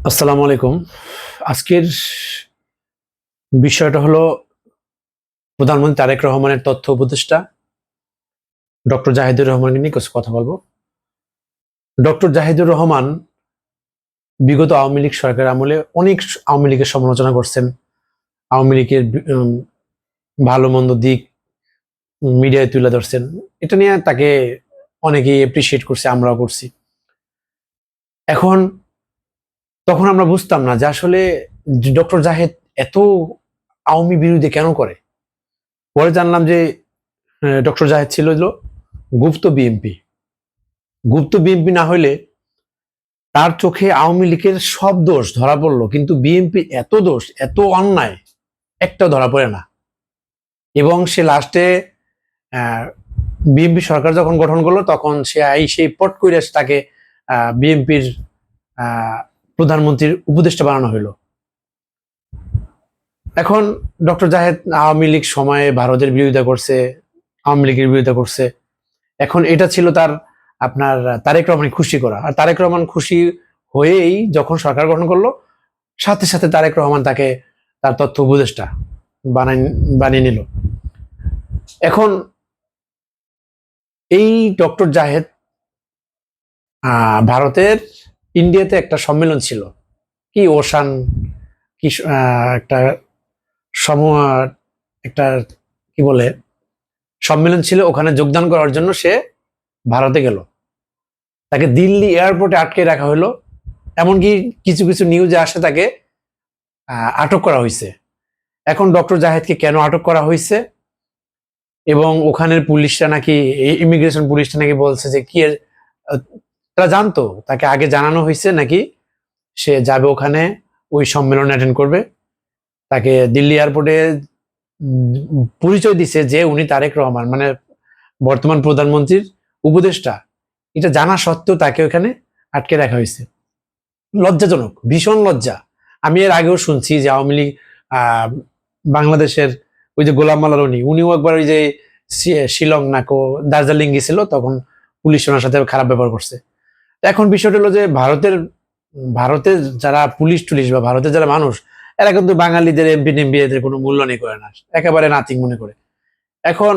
আসসালামু আলাইকুম। আজকের বিষয়টা হলো প্রধানমন্ত্রী তারেক রহমানের তথ্য উপদেষ্টা ডক্টর জাহিদুর রহমানকে নিয়ে কিছু কথা বলবো। ডক্টর জাহিদুর রহমান বিগত আওয়ামী লীগ সরকার আমলে অনেক আওয়ামী লীগের সমালোচনা করছেন। আওয়ামী লীগের ভালো মন্দ দিক মিডিয়ায় তুলে ধরছেন। এটা নিয়ে তাকে অনেকেই এপ্রিসিয়েট করছে, আমরাও করছি। এখন তখন আমরা বুঝতাম না যে আসলে ডক্টর জাহেদ এত আওয়ামী বিরোধী কেন করে। পরে জানলাম যে ডক্টর জাহেদ ছিল হলো গুপ্ত বিএনপি। গুপ্ত বিএনপি না হইলে তার চোখে আওয়ামী লীগের সব দোষ ধরা পড়লো, কিন্তু বিএনপি এত দোষ, এত অন্যায় একটাও ধরা পড়ে না। এবং সে লাস্টে বিএনপি সরকার যখন গঠন করলো তখন সে সেই পট করে তাকে বিএনপির প্রধানমন্ত্রীর উপদেষ্টা বানানো হইলো। এখন ডক্টর জাহেদ আওয়ামী লীগ সময়ে ভারতের বিরোধিতা করছে, আওয়ামী লীগের বিরোধিতা করছে। এখন এটা ছিল তার আপনার তারেক রহমান খুশি করা, আর তারেক রহমান খুশি হয়েই যখন সরকার গঠন করলো সাথে সাথে তারেক রহমান তাকে তার তথ্য উপদেষ্টা বানিয়ে নিল। এখন এই ডক্টর জাহেদ ভারতের ইন্ডিয়াতে একটা সম্মেলন ছিল, কি ওশান কি একটা সমূহ একটা কি বলে সম্মেলন ছিল, ওখানে যোগদান করার জন্য সে ভারতে গেল। তাকে দিল্লি এয়ারপোর্টে আটকে রাখা হলো, এমনকি কিছু কিছু নিউজে আসে তাকে আটক করা হয়েছে। এখন ডক্টর জাহেদকে কেন আটক করা হয়েছে, এবং ওখানের পুলিশরা নাকি, ইমিগ্রেশন পুলিশটা নাকি বলছে যে কি তারা জানতো, তাকে আগে জানানো হয়েছে নাকি সে যাবে ওখানে, ওই সম্মেলন অ্যাটেন্ড করবে। তাকে দিল্লি এয়ারপোর্টে পরিচয় দিছে যে উনি তারেক রহমান মানে বর্তমান প্রধানমন্ত্রীর উপদেষ্টা। এটা জানা সত্ত্বেও তাকে ওখানে আটকে রাখা হয়েছে। লজ্জাজনক, ভীষণ লজ্জা। আমি এর আগেও শুনছি যে আওয়ামী লীগ বাংলাদেশের ওই যে গোলাম মাল্লা উনিও একবার ওই যে শিলং নাকো দার্জিলিং গেছিল, তখন পুলিশ ওনার সাথে খারাপ ব্যবহার করছে। এখন বিষয়টা হলো যে ভারতের যারা পুলিশ টুলিশ বা ভারতের যারা মানুষ, এরা কিন্তু বাঙালিদের এমপি টেমপি এদের কোনো মূল্য নেই, করে না, একেবারে নাথিং মনে করে। এখন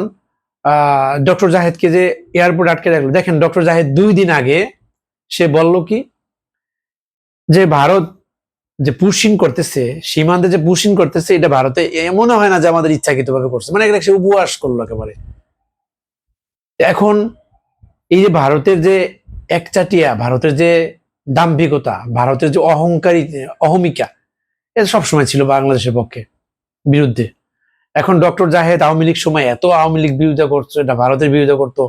ডক্টর জাহেদকে যে এয়ারপোর্ট আটকে রাখলো, দেখেন ডক্টর জাহেদ 2 দিন আগে সে বলল কি যে ভারত যে পুশিং করতেছে, সীমান্তে যে পুশিং করতেছে, এটা ভারতে এমন হয় না যে আমাদের ইচ্ছাকৃত ভাবে করছে, মানে সে উপহাস করলো একেবারে। এখন এই যে ভারতের যে একচাটিয়া, ভারতের যে দাম্ভিকতা, ভারতের যে অহমিকা, এটা সবসময় ছিল বাংলাদেশের পক্ষে বিরুদ্ধে। এখন ডক্টর জাহেদ আওয়ামী লীগ সময় এত আওয়ামী লীগ বিরোধিতা করতো, এটা ভারতের বিরোধিতা করতো,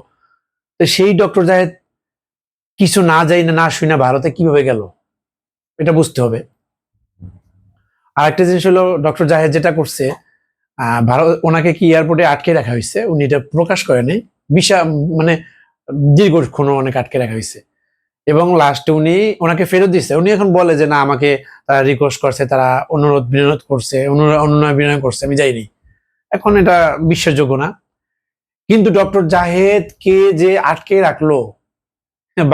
তো সেই ডক্টর জাহেদ কিছু না যাই না শুই না ভারতে কিভাবে গেল, এটা বুঝতে হবে। আর একটা জিনিস হলো ডক্টর জাহেদ যেটা করছে, ভারত ওনাকে কি এয়ারপোর্টে আটকে রাখা হয়েছে, উনি এটা প্রকাশ করেনি, মানে দীর্ঘক্ষণ অনেক আটকে রাখা হয়েছে। এবং লাস্টে উনি ওনাকে ফেরত দিচ্ছে। উনি এখন বলে যে না, আমাকে তারা রিকোয়েস্ট করছে, তারা অনুরোধ বিনোদ করছে, অনুনয় বিনয় করছে, আমি যাইনি। এখন এটা বিশ্বাসযোগ্য না। কিন্তু ডক্টর জাহেদকে যে আটকে রাখলো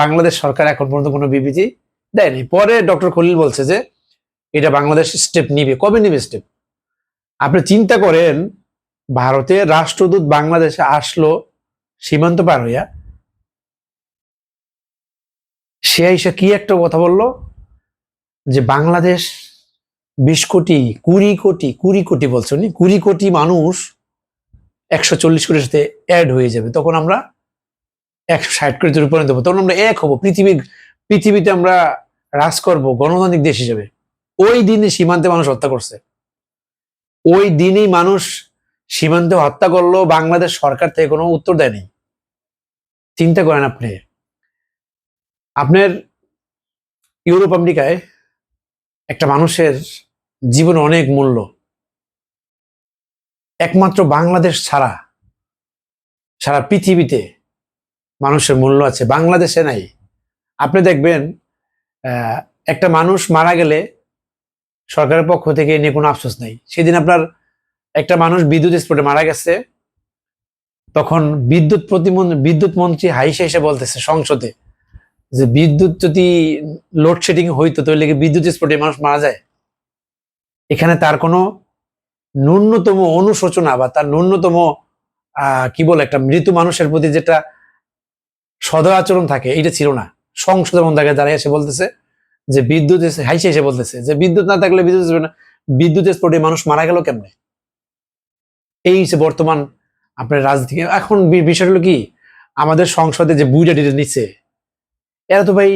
বাংলাদেশ সরকার এখন পর্যন্ত কোনো বিবৃতি দেয়নি। পরে ডক্টর খলিল বলছে যে এটা বাংলাদেশ স্টেপ নিবে। কবে নিবে স্টেপ? আপনি চিন্তা করেন, ভারতের রাষ্ট্রদূত বাংলাদেশে আসলো সীমান্ত পার হইয়া, সে এসে কি একটা কথা বললো যে বাংলাদেশ 20 কোটি 20 কোটি বলছে উনি, 20 কোটি মানুষ 140 কোটির সাথে অ্যাড হয়ে যাবে, তখন আমরা 160 কোটিতে রূপান্তরিত হবো, তখন আমরা এক হবো, পৃথিবীতে আমরা রাজ করবো গণতান্ত্রিক দেশ হিসেবে। ওই দিনে সীমান্তে মানুষ হত্যা করছে, ওই দিনই মানুষ সীমান্তে হত্যা করলো, বাংলাদেশ সরকার থেকে কোনো উত্তর দেয়নি। চিন্তা করেন আপনি, আপনার ইউরোপ আমেরিকায় একটা মানুষের জীবন অনেক মূল্য, একমাত্র বাংলাদেশ ছাড়া সারা পৃথিবীতে মানুষের মূল্য আছে, বাংলাদেশে নাই। আপনি দেখবেন একটা মানুষ মারা গেলে সরকারের পক্ষ থেকে নিয়ে কোনো আফসোস নাই। সেদিন আপনার একটা মানুষ বিদ্যুৎ স্পটে মারা গেছে, তখন বিদ্যুৎ মন্ত্রী হাইসে এসে বলতেছে সংসদে যে বিদ্যুৎ যদি লোডশেডিং হইতো তাহলে কি বিদ্যুৎ স্পটে মানুষ মারা যায়? এখানে তার কোনো ন্যূনতম অনুশোচনা বা তার ন্যূনতম কি বলে একটা মৃত মানুষের প্রতি যেটা সদয় আচরণ থাকে এইটা ছিল না। সংসদের মধ্যে দাঁড়িয়ে এসে বলতেছে যে বিদ্যুৎ হাইসে এসে বলতেছে যে বিদ্যুৎ না থাকলে বিদ্যুৎ আসবে না। বিদ্যুৎ স্পটে মানুষ মারা গেল কেমনে? এই যে বর্তমান আপনার রাজনীতি। এখন বিষয় হলো কি, আমাদের সংসদে যে বুইটা ডিটে নিচ্ছে এরা তো ভাই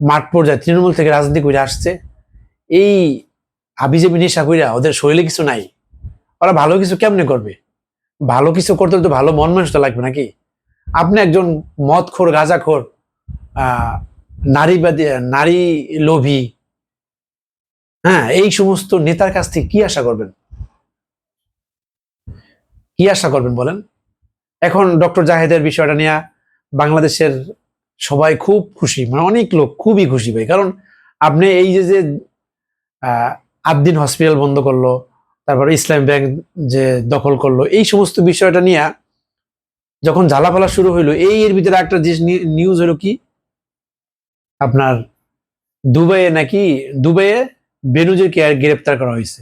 মাঠ পর্যায়ে তৃণমূল থেকে রাজনীতি করে আসছে। এই হাবিজাবি নেশা কইরা ওদের শরীরে কিছু নাই, ওরা ভালো কিছু কেমনে করবে? ভালো কিছু করতে হলে তো ভালো মন মানুষটা লাগবে নাকি? আপনি একজন মদখোর, গাঁজাখোর, নারীবাদী, নারী লোভী, হ্যাঁ, এই সমস্ত নেতার কাছ থেকে কি আশা করবেন? কি আশা করবেন বলেন? এখন ডক্টর জাহেদের বিষয়টা নিয়ে বাংলাদেশের সবাই খুব খুশি, মানে অনেক লোক খুবই খুশি ভাই। কারণ আপনি এই যে আদ্দিন হসপিটাল বন্ধ করলো, তারপর ইসলাম ব্যাংক যে দখল করলো, এই সমস্ত বিষয়টা নিয়ে যখন ঝালাপালা শুরু হইলো, এর ভিতরে একটা যে নিউজ হলো কি, আপনার দুবাইয়ে বেনজিরকে গ্রেপ্তার করা হয়েছে।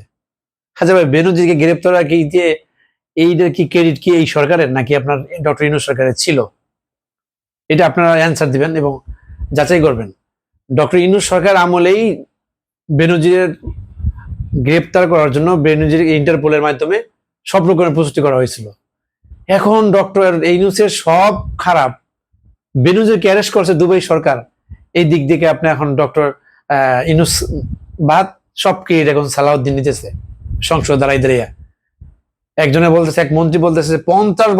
আচ্ছা ভাই, বেনজিরকে গ্রেপ্তার কি যে এইটার কি ক্রেডিট কি এই সরকারের নাকি আপনার ডক্টর ইউনূস সরকারের ছিল? এটা আপনারা অ্যান্সার দিবেন এবং যাচাই করবেন। ডক্টর ইউনূস সরকার আমলেই বেনজিরের গ্রেপ্তার করার জন্য বেনজির ইন্টারপোলের মাধ্যমে সব রকমের প্রস্তুতি করা হয়েছিল। এখন ডক্টর ইউনূসের সব খারাপ, বেনজিরকে অ্যারেস্ট করছে দুবাই সরকার। এই দিক থেকে আপনি এখন ডক্টর ইউনূস বাদ সবকে এখন সালাউদ্দিন নিতেছে সংসদ দাঁড়াইয়া। একজনে বলতেছে, এক মন্ত্রী বলতেছে 50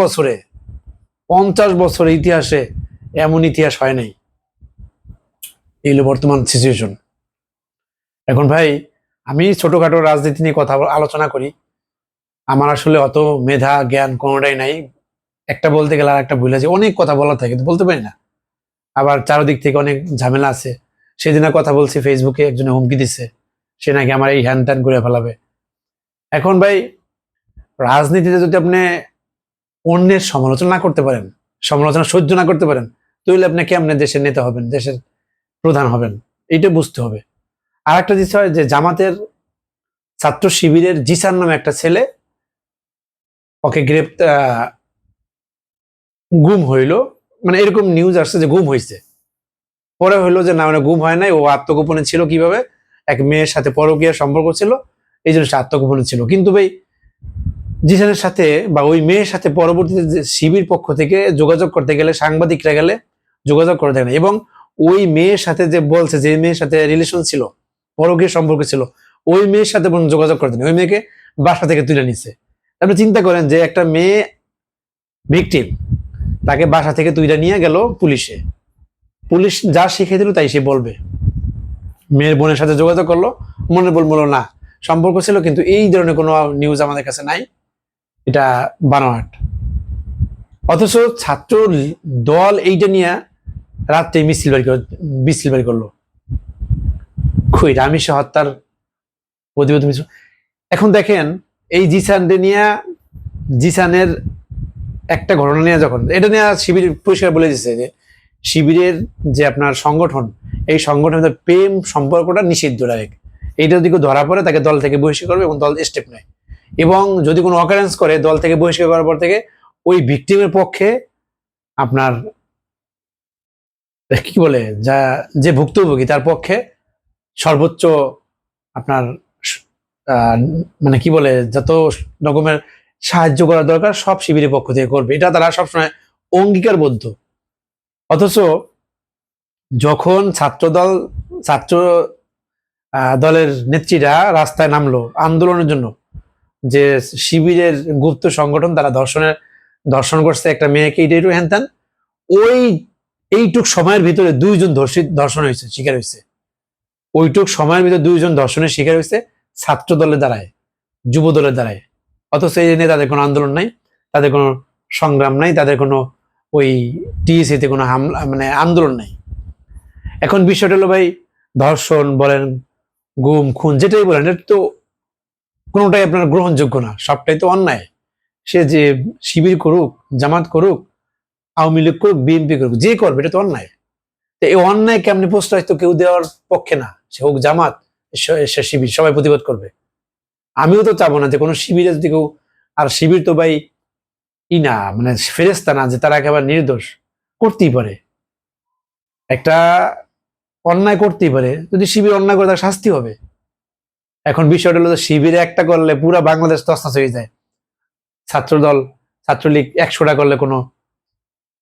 বছরে ইতিহাসে এমন ইতিহাস হয় নাই। এই হলো বর্তমান সিচুয়েশন। এখন ভাই, আমি ছোটখাটো রাজনীতি নিয়ে কথা আলোচনা করি, আমার আসলে অত মেধা জ্ঞান কোনোটাই নাই। একটা বলতে গেলে আর একটা ভুলে যায়, অনেক কথা বলার থাকে কিন্তু বলতে পারি না। আবার চারদিক থেকে অনেক ঝামেলা আছে। সেদিন কথা বলছি, ফেসবুকে একজনে হুমকি দিচ্ছে, সে নাকি আমার এই হ্যান ত্যান করে ফেলাবে। এখন ভাই, রাজনীতিতে যদি আপনি অন্যের সমালোচনা না করতে পারেন, সমালোচনা সহ্য না করতে পারেন, তাহলে আপনি কেমনে দেশের নেতা হবেন, দেশের প্রধান হবেন? এইটা বুঝতে হবে। আর একটা বিষয় যে জামাতের ছাত্র শিবিরের জিসান নামে একটা ছেলে, ওকে গুম হইলো, মানে এরকম নিউজ আসছে যে গুম হয়েছে। পরে হইলো যে না, মানে গুম হয় নাই, ও আত্মগোপনে ছিল। কিভাবে? এক মেয়ের সাথে পরকীয়ার সম্পর্ক ছিল, এই জন্য সে আত্মগোপনে ছিল। কিন্তু ভাই, জিসানের সাথে বা ওই মেয়ের সাথে পরবর্তীতে শিবির পক্ষ থেকে যোগাযোগ করতে গেলে, সাংবাদিকরা গেলে যোগাযোগ করতে গেলে, এবং ওই মেয়ের সাথে যে বলছে যে মেয়ের সাথে রিলেশন ছিল, পরকীয় সম্পর্ক ছিল, ওই মেয়ের সাথে যোগাযোগ করতে নেই, ওই মেয়েকে বাসা থেকে তুলে নিচ্ছে। আপনি চিন্তা করেন যে একটা মেয়ে ভিকটিম, তাকে বাসা থেকে তুলে নিয়ে গেল পুলিশে, পুলিশ যা শিখিয়ে দিল তাই সে বলবে। মেয়ের বোনের সাথে যোগাযোগ করলো, মনে বললো না সম্পর্ক ছিল, কিন্তু এই ধরনের কোনো নিউজ আমাদের কাছে নাই, এটা বানোয়াট। অথচ ছাত্র দল এইটা নিয়ে রাত্রে মিছিল বাড়ি করলো। খুই রামিসা হত্যার প্রতিবাদ মিছিল। এখন দেখেন, এই জিসানের একটা ঘটনা নিয়ে, যখন এটা নিয়ে শিবির পরিষ্কার বলে দিচ্ছে যে শিবিরের যে আপনার সংগঠন, এই সংগঠনের প্রেম সম্পর্কটা নিষিদ্ধ ডাইরেক্ট। এইটা যদি কেউ ধরা পড়ে, তাকে দল থেকে বহিষ্কার করবে এবং দল স্টেপ নেয়। এবং যদি কোনো অকারেন্স করে, দল থেকে বহিষ্কার করার পর থেকে ওই ভিকটিমের পক্ষে আপনার কি বলে, যে ভুক্তভোগী তার পক্ষে সর্বোচ্চ আপনার মানে কি বলে, যত রকমের সাহায্য করা দরকার সব শিবিরের পক্ষ থেকে করবে, এটা তারা সবসময় অঙ্গীকারবদ্ধ। অথচ যখন ছাত্র দলের নেত্রীরা রাস্তায় নামলো আন্দোলনের জন্য, যে শিবিরের গুপ্ত সংগঠন তারা ধর্ষণ করছে একটা মেয়েকে, এইটু হ্যান, ওই এইটুক সময়ের ভিতরে 2 জন ধর্ষণ হয়েছে, শিকার হয়েছে। ওইটুক সময়ের ভিতরে 2 জন ধর্ষণের শিকার হয়েছে ছাত্র দলের দ্বারায়, যুব দলের দ্বারায়। অথচ এই নিয়ে তাদের কোনো আন্দোলন নাই, তাদের কোনো সংগ্রাম নাই, তাদের কোনো ওই টিএসসিতে কোনো হামলা, মানে আন্দোলন নাই। এখন বিষয়টা হলো ভাই, ধর্ষণ বলেন, গুম খুন, যেটাই বলেন, এটা তো কোনোটাই আপনার গ্রহণযোগ্য না, সবটাই তো অন্যায়। সে যে শিবির করুক, জামাত করুক, আওয়ামী লীগ করুক, বিএনপি করুক, যে করবে, এটা তো অন্যায়। তো এই অন্যায় কেমনি প্রশ্রয় তো কেউ দেওয়ার পক্ষে না, সে হোক জামাত, সে শিবির, সবাই প্রতিবাদ করবে। আমিও তো চাবো না যে কোনো শিবিরে যদি কেউ, আর শিবির তো ভাই না মানে ফেরেস্তা না যে তারা একেবারে নির্দোষ, করতেই পারে, একটা অন্যায় করতেই পারে। যদি শিবির অন্যায় করে তার শাস্তি হবে। এখন বিষয়টা হলো যে শিবিরে একটা করলে পুরা বাংলাদেশ তছনছ হয়ে যায়, ছাত্রদল ছাত্রলীগ 100টা করলে কোনো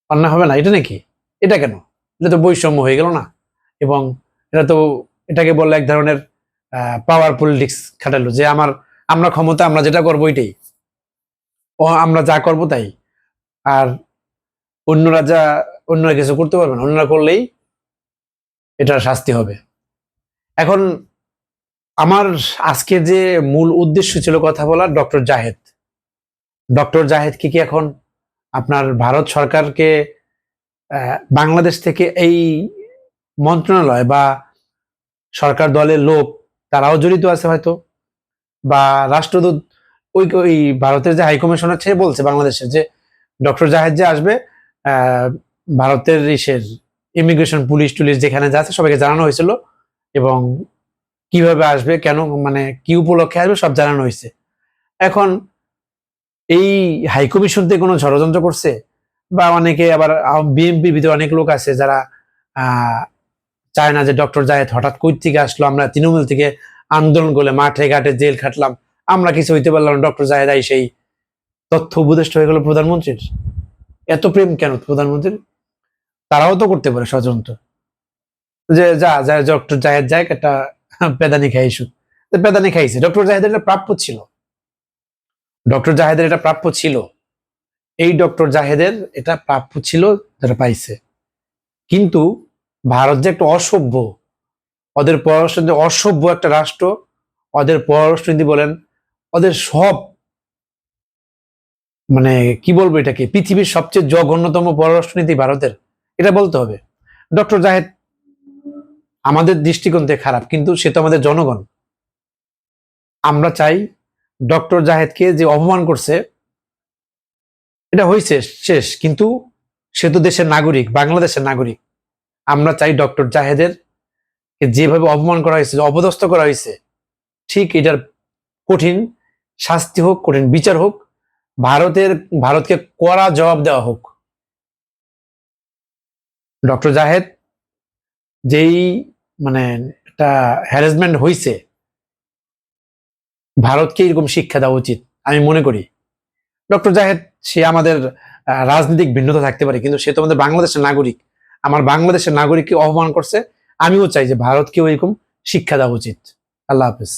অন্যায় হবে না? এটা নাকি? এটা কেন? এটা তো বৈষম্য হয়ে গেল না? এবং এটা তো, এটাকে বললে এক ধরনের পাওয়ার পলিটিক্স খাটালো, যে আমরা ক্ষমতা, আমরা যেটা করবো এটাই, ও আমরা যা করবো তাই, আর অন্যরা কিছু করতে পারবে না, অন্যরা করলেই এটার শাস্তি হবে। এখন আমার আজকের যে মূল উদ্দেশ্য ছিল কথা বলা, ডক্টর জাহেদ কি এখন আপনার ভারত সরকারকে বাংলাদেশ থেকে এই মন্ত্রণালয় বা সরকার দলের লোক তারাও জড়িত আছে হয়তো, বা রাষ্ট্রদূত, ওই ভারতের যে হাইকমিশনার সে বলছে বাংলাদেশের যে ডক্টর জাহেদ যে আসবে, ভারতের ইমিগ্রেশন পুলিশ টুলিশ যেখানে যাচ্ছে সবাইকে জানানো হয়েছিল, এবং কিভাবে আসবে, কেন, মানে কি উপলক্ষে আসবে সব জানানো হয়েছে। এখন এই হাইকমিশন থেকে কোনো ষড়যন্ত্র করছে, বা অনেকে আবার বিএনপির ভিতরে অনেক লোক আছে যারা চায় না যে ডক্টর জাহেদ হঠাৎ কই থেকে আসলো, আমরা তৃণমূল থেকে আন্দোলন করলে মাঠে ঘাটে জেল খাটলাম, আমরা কিছু হইতে পারলাম না, ডক্টর জাহেদ আই সেই তথ্য উপদেষ্টা হয়ে গেল প্রধানমন্ত্রীর। এত প্রেম কেন প্রধানমন্ত্রীর? তারাও তো করতে পারে ষড়যন্ত্র, যে যা যা ডক্টর জাহেদ যায় একটা পেদানি খাইছু, পেদানি খাইছে। ডক্টর জাহেদের এটা প্রাপ্য ছিল, ডক্টর জাহেদের এটা প্রাপ্য ছিল, এই ডক্টর জাহেদের এটা প্রাপ্য ছিল, যারা পাইছে। কিন্তু ভারত যে একটা অসভ্য, ওদের পররাষ্ট্র অসভ্য একটা রাষ্ট্র, ওদের পররাষ্ট্রনীতি বলেন, ওদের সব, মানে কি বলবো এটাকে, পৃথিবীর সবচেয়ে জঘন্যতম পররাষ্ট্রনীতি ভারতের, এটা বলতে হবে। ডক্টর জাহেদ আমাদের দৃষ্টিকোণ থেকে খারাপ, কিন্তু সে তো আমাদের জনগণ। আমরা চাই ডক্টর জাহেদকে যে অপমান করছে এটা হয়েছে শেষ, কিন্তু সে তো দেশের নাগরিক, বাংলাদেশের নাগরিক। আমরা চাই ডক্টর জাহেদের যেভাবে অপমান করা হয়েছে, অপদস্থ করা হয়েছে, ঠিক এটার কঠিন শাস্তি হোক, কঠিন বিচার হোক, ভারতকে কড়া জবাব দেওয়া হোক। ডক্টর জাহেদ যেই মানে একটা হ্যারাসমেন্ট হয়েছে, ভারতকে এরকম শিক্ষা দেওয়া উচিত আমি মনে করি। ডক্টর জাহেদ সে আমাদের রাজনৈতিক ভিন্নতা থাকতে পারে, কিন্তু সে তো আমাদের বাংলাদেশের নাগরিক। আমার বাংলাদেশের নাগরিককে অপমান করছে, আমিও চাই যে ভারতকেও এরকম শিক্ষা দেওয়া উচিত। আল্লাহ হাফেজ।